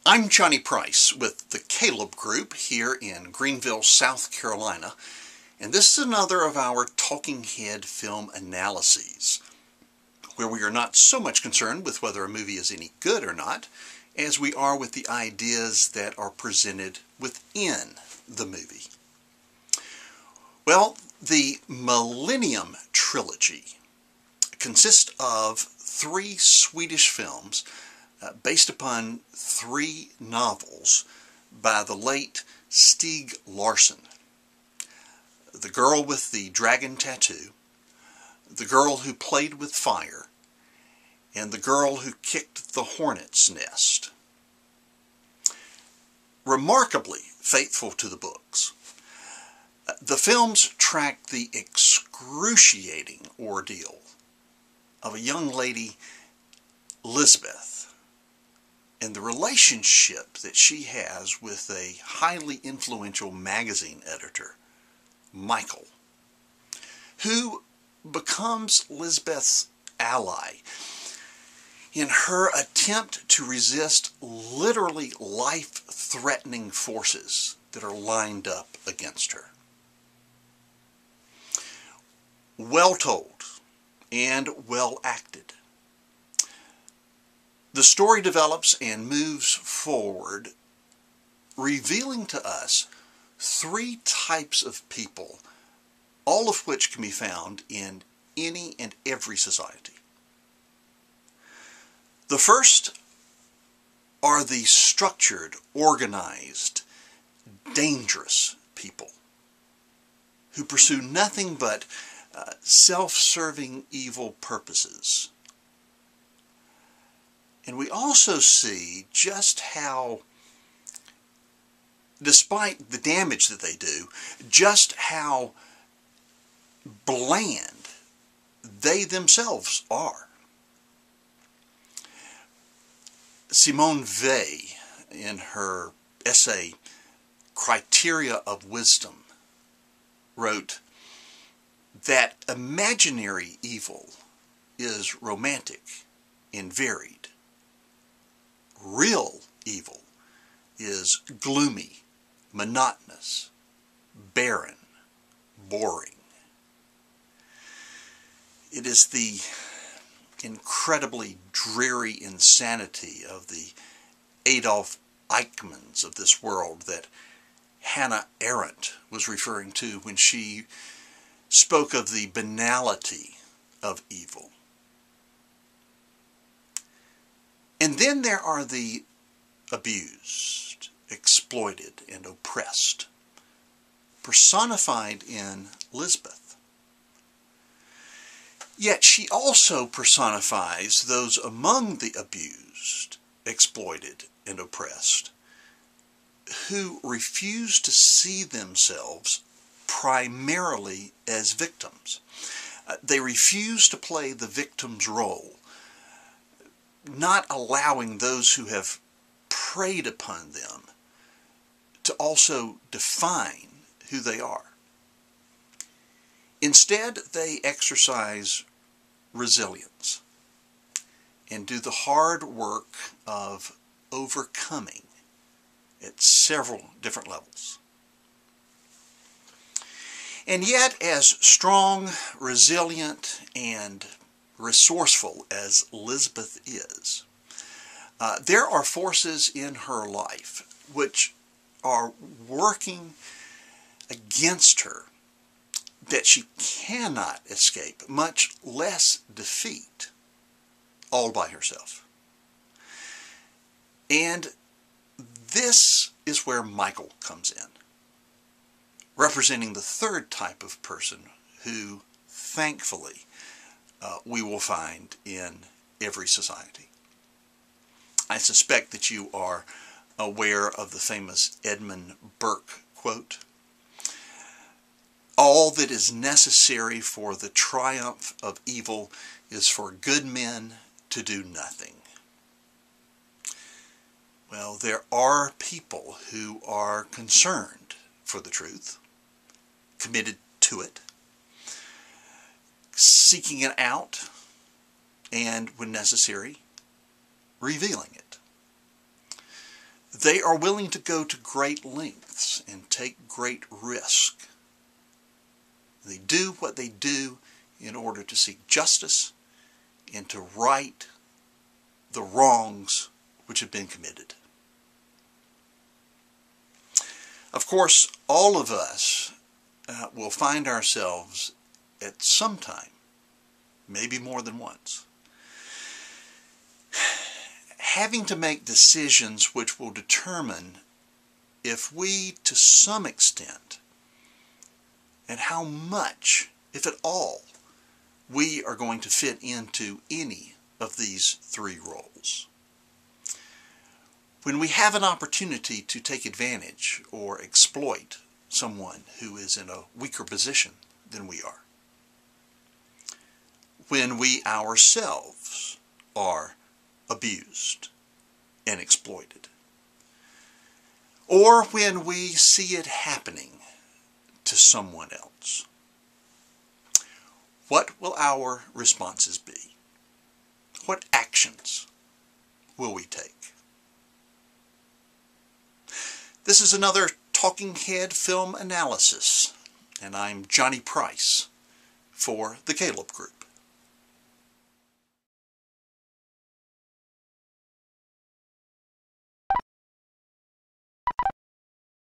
I'm Johnny Price with the Caleb Group here in Greenville, South Carolina, and this is another of our Talking Head film analyses, where we are not so much concerned with whether a movie is any good or not, as we are with the ideas that are presented within the movie. Well, the Millennium Trilogy consists of 3 Swedish films based upon 3 novels by the late Stieg Larsson. The Girl with the Dragon Tattoo, The Girl Who Played with Fire, and The Girl Who Kicked the Hornet's Nest. Remarkably faithful to the books, the films track the excruciating ordeal of a young lady, Lisbeth, and the relationship that she has with a highly influential magazine editor, Michael, who becomes Lisbeth's ally in her attempt to resist literally life-threatening forces that are lined up against her. Well told and well acted. The story develops and moves forward, revealing to us 3 types of people, all of which can be found in any and every society. The first are the structured, organized, dangerous people who pursue nothing but self-serving evil purposes. And we also see just how, despite the damage that they do, just how bland they themselves are. Simone Weil, in her essay Criteria of Wisdom, wrote that imaginary evil is romantic and varied. Real evil is gloomy, monotonous, barren, boring. It is the incredibly dreary insanity of the Adolf Eichmanns of this world that Hannah Arendt was referring to when she spoke of the banality of evil. And then there are the abused, exploited, and oppressed, personified in Lisbeth. Yet she also personifies those among the abused, exploited, and oppressed who refuse to see themselves primarily as victims. They refuse to play the victim's role, not allowing those who have preyed upon them to also define who they are. Instead, they exercise resilience and do the hard work of overcoming at several different levels. And yet, as strong, resilient, and resourceful as Lisbeth is, there are forces in her life which are working against her that she cannot escape, much less defeat, all by herself. And this is where Michael comes in, representing the 3rd type of person who, thankfully, we will find in every society. I suspect that you are aware of the famous Edmund Burke quote, "All that is necessary for the triumph of evil is for good men to do nothing." Well, there are people who are concerned for the truth, committed to it, seeking it out, and, when necessary, revealing it. They are willing to go to great lengths and take great risk. They do what they do in order to seek justice and to right the wrongs which have been committed. Of course, all of us will find ourselves at some time, maybe more than once, having to make decisions which will determine if we, to some extent, and how much, if at all, we are going to fit into any of these three roles. When we have an opportunity to take advantage or exploit someone who is in a weaker position than we are. When we ourselves are abused and exploited. Or when we see it happening to someone else. What will our responses be? What actions will we take? This is another Talking Head Film Analysis, and I'm Johnny Price for the Caleb Group.